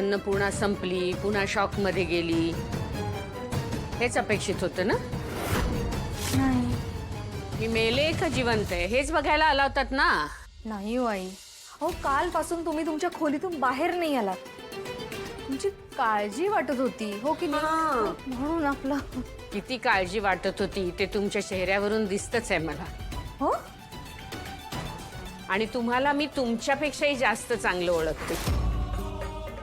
अन्नपूर्णा संपली, पुन्हा शॉक मध्ये गेली, हेच अपेक्षित होतं ना? नाही मी मेले का जिवंत आहे हेच बघायला आला होतात ना? नाही हो आई. अहो कालपासून तुम्ही तुमच्या खोलीतून बाहेर नाही आलात. तुमची काळजी वाटत होती हो की नाही? म्हणून आपलं किती काळजी वाटत होती ते तुमच्या चेहऱ्यावरून दिसतच आहे मला. हो आणि तुम्हाला मी तुमच्यापेक्षाही जास्त चांगलं ओळखते.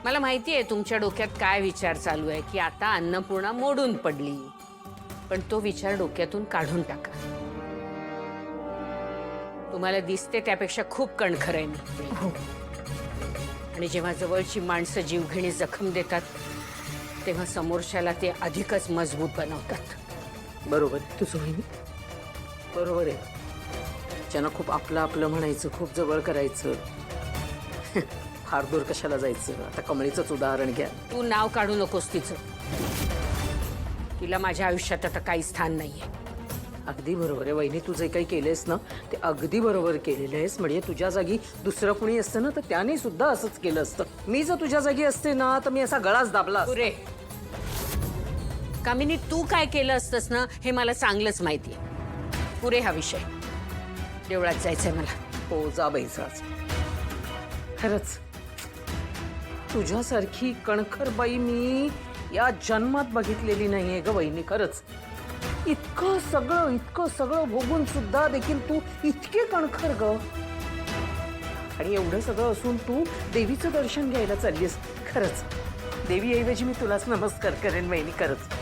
मला माहिती आहे तुमच्या डोक्यात काय विचार चालू आहे की आता अन्नपूर्णा मोडून पडली. पण तो विचार डोक्यातून काढून टाका. तुम्हाला दिसते त्यापेक्षा खूप कणखर आहे मी. आणि जेव्हा जवळची माणसं जीवघेणी जखम देतात तेव्हा समोरच्याला ते अधिकच मजबूत बनवतात. बरोबर आहे तुझं वहिनी, बरोबर आहे. ज्यांना खूप आपलं आपलं म्हणायचं, खूप जवळ करायचं, फार दूर कशाला जायचं. आता कमळीचंच उदाहरण घ्या. तू नाव काढू नकोस तिचं. तिला माझ्या आयुष्यात आता काही स्थान नाहीये. अगदी बरोबर आहे वहिनी, तू जे काही केलेस ना ते अगदी बरोबर केलेलं आहेस. म्हणजे तुझ्या जागी दुसरं कुणी असतं ना तर त्याने सुद्धा असंच केलं असतं. मी जर तुझ्या जागी असते ना तर मी असा गळाच दाबला असता. पुरे कामिनी, तू काय केलं असतंस ना हे मला चांगलंच माहितीये. पुरे हा विषय. देवळात जायचंय मला. हो जा बाई जाच. खरंच तुझ्यासारखी कणखर बाई मी या जन्मात बघितलेली नाहीये ग वहिनी. खरंच इतकं सगळं भोगून सुद्धा देखील तू इतकी कणखर ग. आणि एवढं सगळं असून तू देवीचं दर्शन घ्यायला चाललीस. खरंच देवीऐवजी मी तुलाच नमस्कार करेन वहिनी. खरंच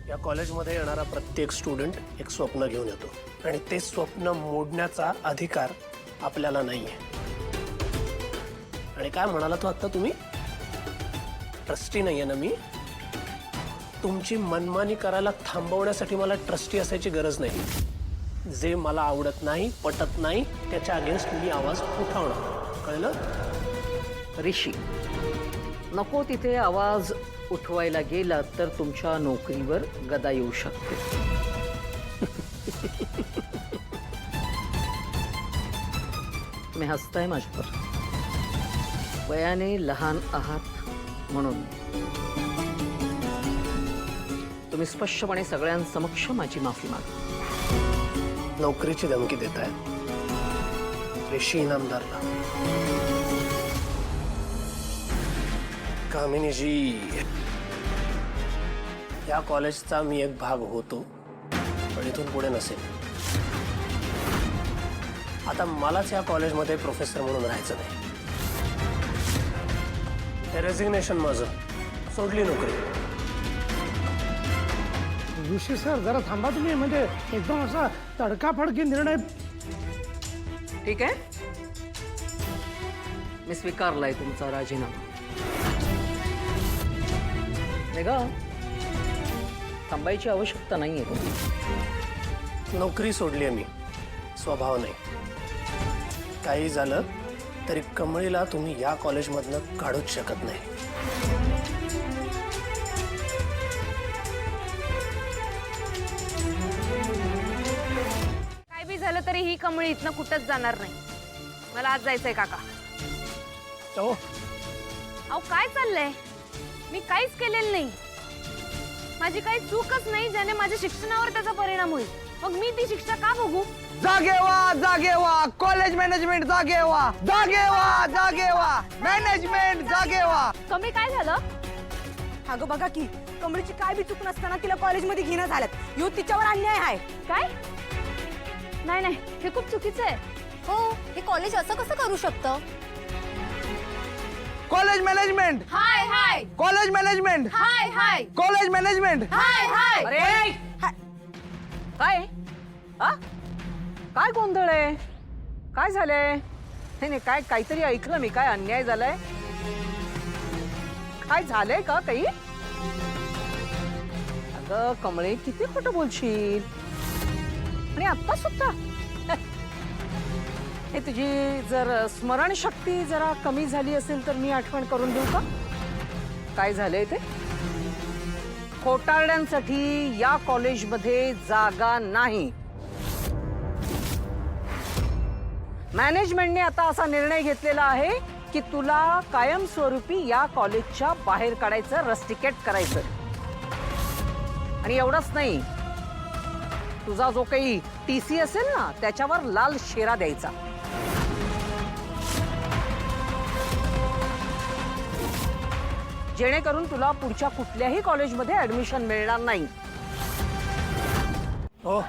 या कॉलेजमध्ये येणारा प्रत्येक स्टुडंट एक स्वप्न घेऊन येतो आणि ते स्वप्न मोडण्याचा अधिकार आपल्याला नाहीये. आणि काय म्हणाला तो आता तुम्ही? ट्रस्टी नाहीये ना मी? तुमची मनमानी करायला थांबवण्यासाठी मला ट्रस्टी असायची गरज नाही. जे मला आवडत नाही, पटत नाही त्याच्या अगेन्स्ट मी आवाज उठवणार. कळलं? ऋषी, नको तिथे आवाज उठवायला गेला तर तुमच्या नोकरीवर गदा येऊ शकते. तुम्ही हसताय माझ्यावर. वयाने लहान आहात म्हणून तुम्ही स्पष्टपणे सगळ्यांसमक्ष माझी माफी मागा. नोकरीची धमकी देत आहे ऋषी इनामदारला. कामिनीजी, या कॉलेजचा मी एक भाग होतो पण इथून पुढे नसेल. आता मलाच या कॉलेजमध्ये प्रोफेसर म्हणून राहायचं नाही. रेझिग्नेशन माझं. सोडली नोकरी. ऋषी सर जरा थांबा तुम्ही. म्हणजे एकदम असा तडकाफडकी निर्णय. ठीक आहे, मी स्वीकारलाय तुमचा राजीनामा. निघा, थांबायची आवश्यकता नाहीये. नोकरी सोडली आहे मी, स्वभाव नाही. काही झालं तरी कमळीला तुम्ही या कॉलेजमधनं काढूच शकत नाही. काय बी झालं तरी ही कमळी इथनं कुठंच जाणार नाही. मला आज जायचंय काका. हो, अहो काय चाललंय? मी काहीच केलेलं नाही. माझी काही चूकच नाही ज्याने माझ्या शिक्षणावर त्याचा परिणाम होईल. मग मी ती शिक्षा का भोगू? जागे व्हा कॉलेज मॅनेजमेंट. जागे व्हा मॅनेजमेंट. जागे व्हा. कमी काय झालं? अगं बघा की कमळीची काय बी चूक नसताना तिला कॉलेजमध्ये घेणं झालं. यो तिच्यावर अन्याय आहे. काय? नाही हे खूप चुकीचं आहे. हो, हे कॉलेज असं कसं करू शकतं? College management. Hi college management. Hi college management. Hi. अरे काय हा? काय गोंधळ आहे? काय झालंय? नाही काय काहीतरी ऐकलं मी. काय अन्याय झालाय? काय झालंय का काही? अगं कमळे, किती खोटं बोलशील. आणि आता सुद्धा हे तुझी जर स्मरणशक्ती जरा कमी झाली असेल तर मी आठवण करून देऊ का? काय झालंय ते? खोटारड्यांसाठी या कॉलेजमध्ये जागा नाही. मॅनेजमेंटने आता असा निर्णय घेतलेला आहे की तुला कायमस्वरूपी या कॉलेजच्या बाहेर काढायचं, रस्टिकेट करायचं. आणि एवढंच नाही, तुझा जो काही टीसी असेल ना त्याच्यावर लाल शेरा द्यायचा. जेणेकरून तुला पुढच्या कुठल्याही कॉलेजमध्ये ऍडमिशन मिळणार नाही. हो,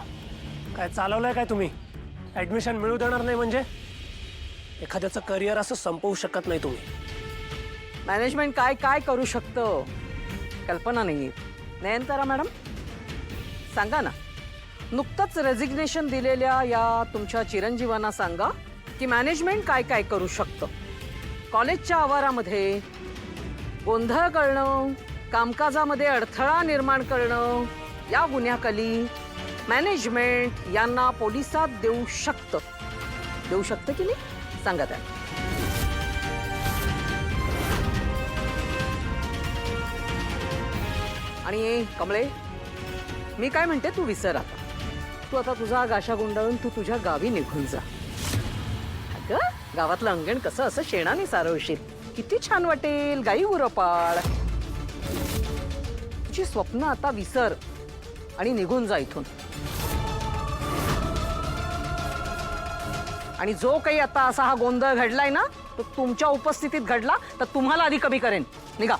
काय चालवलंय काय तुम्ही? ऍडमिशन मिळू देणार नाही म्हणजे? एखाद्याचं करिअर असं संपवू शकत नाही तुम्ही. मॅनेजमेंट काय काय करू शकतं कल्पना नाही. नयनतारा मॅडम सांगा ना, नुकतंच रेजिग्नेशन दिलेल्या या तुमच्या चिरंजीवांना सांगा की मॅनेजमेंट काय काय करू शकतं. कॉलेजच्या आवारामध्ये गोंधळ करणं, कामकाजामध्ये अडथळा निर्माण करणं या गुन्ह्याखाली मॅनेजमेंट यांना पोलिसात देऊ शकतं की नाही? सांगा त्या. आणि कमळे, मी काय म्हणते, तू विसर आता. तू आता तुझा गाशा गुंडाळून तू तुझ्या गावी निघून जा. अगं, गावातलं अंगण कसं असं शेणाने सारवशील, किती छान वाटेल. गाई गुरपाळ. तुझी स्वप्न आता विसर आणि निघून जा इथून. आणि जो काही आता असा हा गोंधळ घडलाय ना, तो तुमच्या उपस्थितीत घडला तर तुम्हाला आधी कमी करेन. निघा.